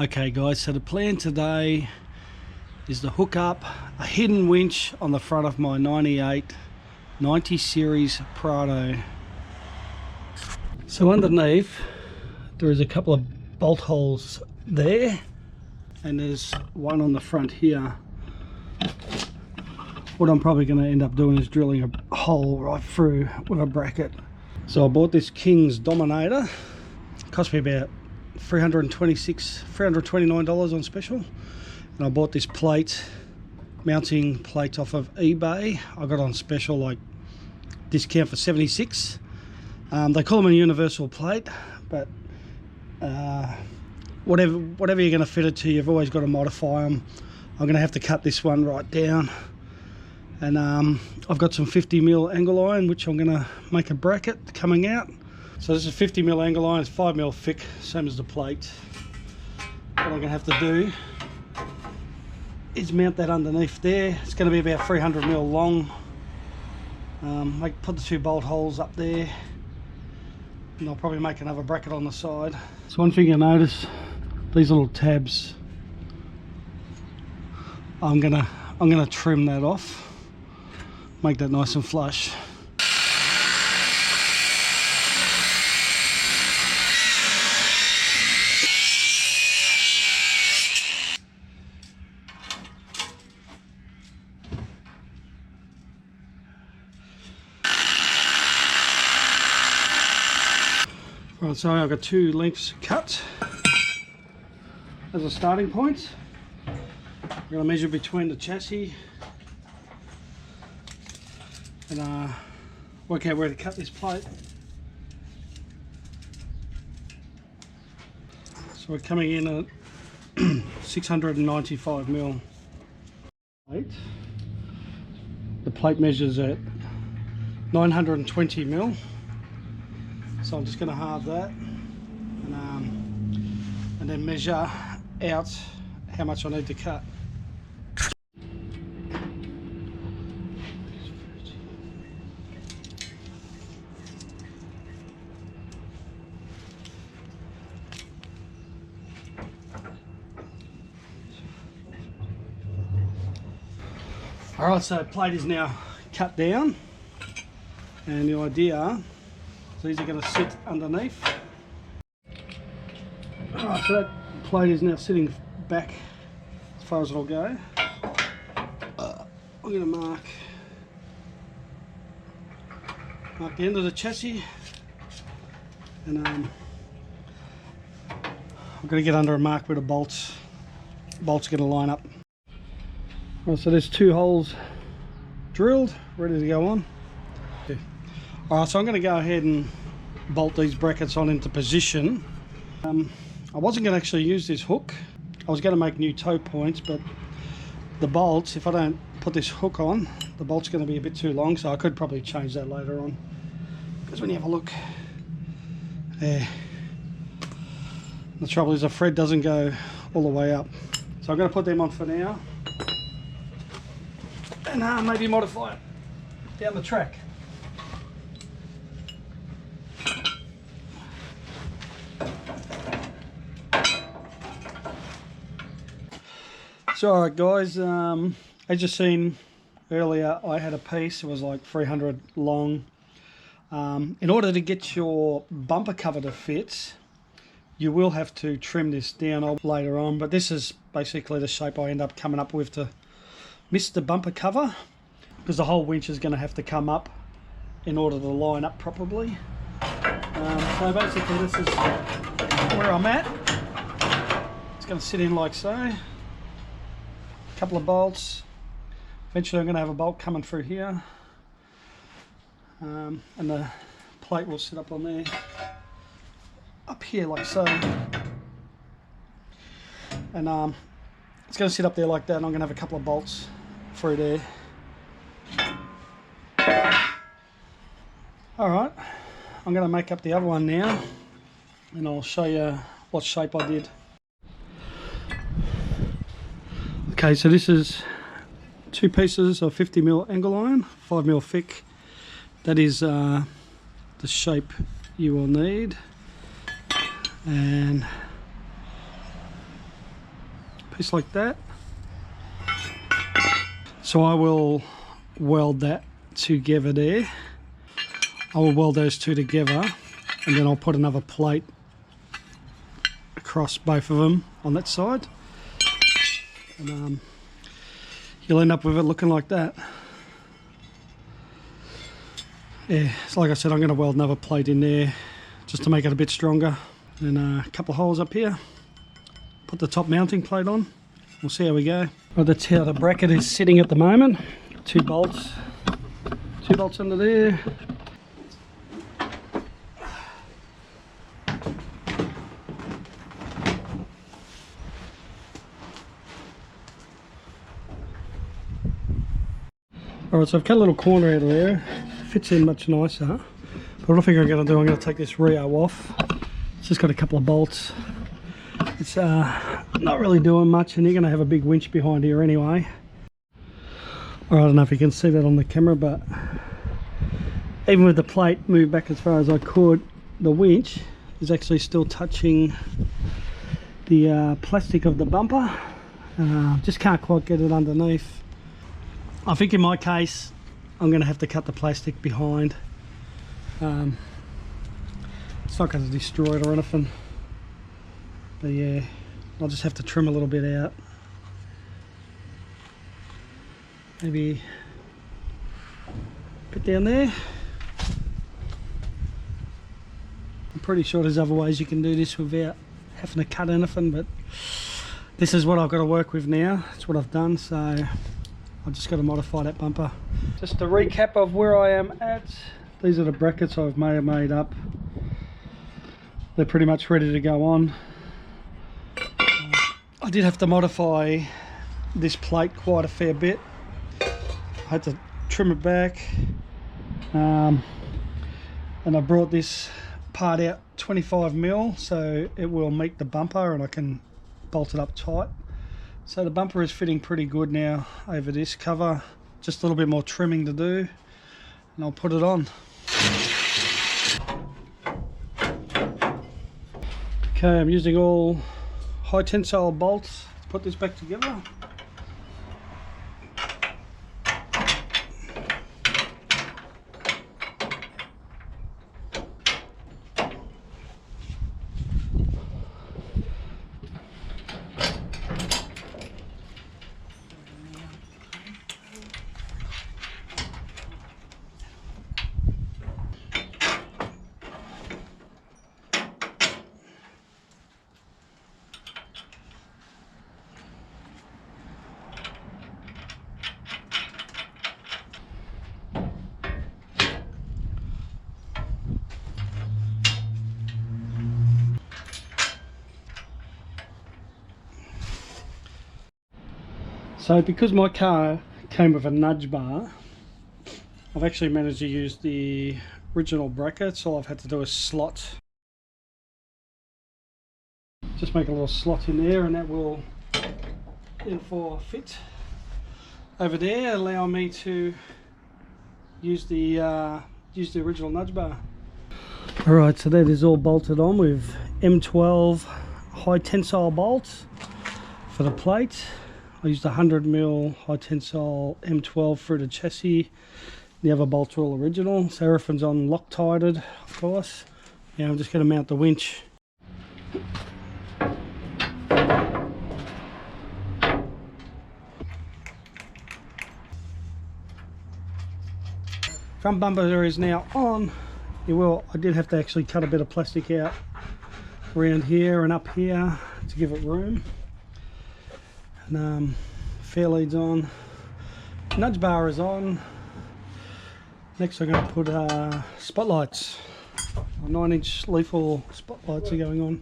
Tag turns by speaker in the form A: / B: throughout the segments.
A: Okay guys, so the plan today is to hook up a hidden winch on the front of my 90 series Prado. So underneath there is a couple of bolt holes there, and there's one on the front here. What I'm probably going to end up doing is drilling a hole right through with a bracket. So I bought this King's Dominator. It cost me about $329 on special, and I bought this plate, mounting plate, off of eBay. I got on special, like discount for 76. They call them a universal plate, but whatever you're going to fit it to, you've always got to modify them. I'm going to have to cut this one right down, and I've got some 50mm angle iron, which I'm going to make a bracket coming out. So this is 50mm angle iron, it's 5mm thick, same as the plate. What I'm going to have to do is mount that underneath there. It's going to be about 300mm long. Put the two bolt holes up there, and I'll probably make another bracket on the side. So one thing you'll notice, these little tabs, I'm gonna trim that off, make that nice and flush. Right, so I've got two lengths cut as a starting point. I'm going to measure between the chassis and work out where to cut this plate. So we're coming in at 695mm plate. The plate measures at 920mm. So I'm just going to halve that and then measure out how much I need to cut. Alright, so plate is now cut down, and the idea, so these are going to sit underneath. Alright, so that plate is now sitting back as far as it'll go. I'm going to mark the end of the chassis, and I'm going to get under a mark where the bolts are going to line up. Right, so there's two holes drilled, ready to go on. Alright, so I'm going to go ahead and bolt these brackets on into position. I wasn't going to actually use this hook. I was going to make new toe points, but the bolts, if I don't put this hook on, the bolt's going to be a bit too long, so I could probably change that later on. Because when you have a look there, the trouble is the thread doesn't go all the way up. So I'm going to put them on for now, and maybe modify it down the track. So alright guys, as you seen earlier, I had a piece, it was like 300 long. In order to get your bumper cover to fit, you will have to trim this down later on, but this is basically the shape I end up coming up with to miss the bumper cover, because the whole winch is going to have to come up in order to line up properly. So basically this is where I'm at. It's going to sit in like so. Couple of bolts. Eventually I'm going to have a bolt coming through here, and the plate will sit up on there, up here like so, and it's going to sit up there like that, and I'm going to have a couple of bolts through there. Alright, I'm going to make up the other one now, and I'll show you what shape I did. Okay, so this is two pieces of 50mm angle iron, 5mm thick. That is the shape you will need, and piece like that. So I will weld that together there. I will weld those two together, and then I'll put another plate across both of them on that side, and you'll end up with it looking like that. Yeah, so like I said, I'm going to weld another plate in there just to make it a bit stronger, and a couple of holes up here. Put the top mounting plate on. We'll see how we go. Well, that's how the bracket is sitting at the moment. Two bolts under there. Alright, so I've cut a little corner out of there. Fits in much nicer. But what I think I'm going to do, I'm going to take this Rio off. It's just got a couple of bolts. It's not really doing much, and you're going to have a big winch behind here anyway. Alright, I don't know if you can see that on the camera, but even with the plate moved back as far as I could, the winch is actually still touching the plastic of the bumper. Just can't quite get it underneath. I think in my case I'm going to have to cut the plastic behind. It's not going to destroy it or anything, but yeah, I'll just have to trim a little bit out. Maybe a bit down there. I'm pretty sure there's other ways you can do this without having to cut anything, but this is what I've got to work with now. It's what I've done, so I've just got to modify that bumper. Just a recap of where I am at. These are the brackets I've made up. They're pretty much ready to go on. I did have to modify this plate quite a fair bit. I had to trim it back, and I brought this part out 25mm so it will meet the bumper and I can bolt it up tight. So the bumper is fitting pretty good now over this cover. Just a little bit more trimming to do, and I'll put it on. Okay, I'm using all high tensile bolts to put this back together. So because my car came with a nudge bar, I've actually managed to use the original brackets. All I've had to do is slot. Just make a little slot in there, and that will therefore fit over there, allow me to use the original nudge bar. Alright, so that is all bolted on with M12 high tensile bolts for the plate. I used 100mm high tensile M12 through the chassis. The other bolts are all original, so everything's on Loctited, of course. Now I'm just going to mount the winch. Front bumper is now on. I did have to actually cut a bit of plastic out around here and up here to give it room. And fair lead's on, nudge bar is on. Next I'm going to put spotlights. 9-inch lethal spotlights are going on.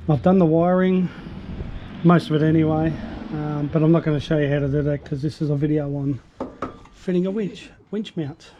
A: I've done the wiring, most of it anyway, but I'm not going to show you how to do that because this is a video on fitting a winch mount.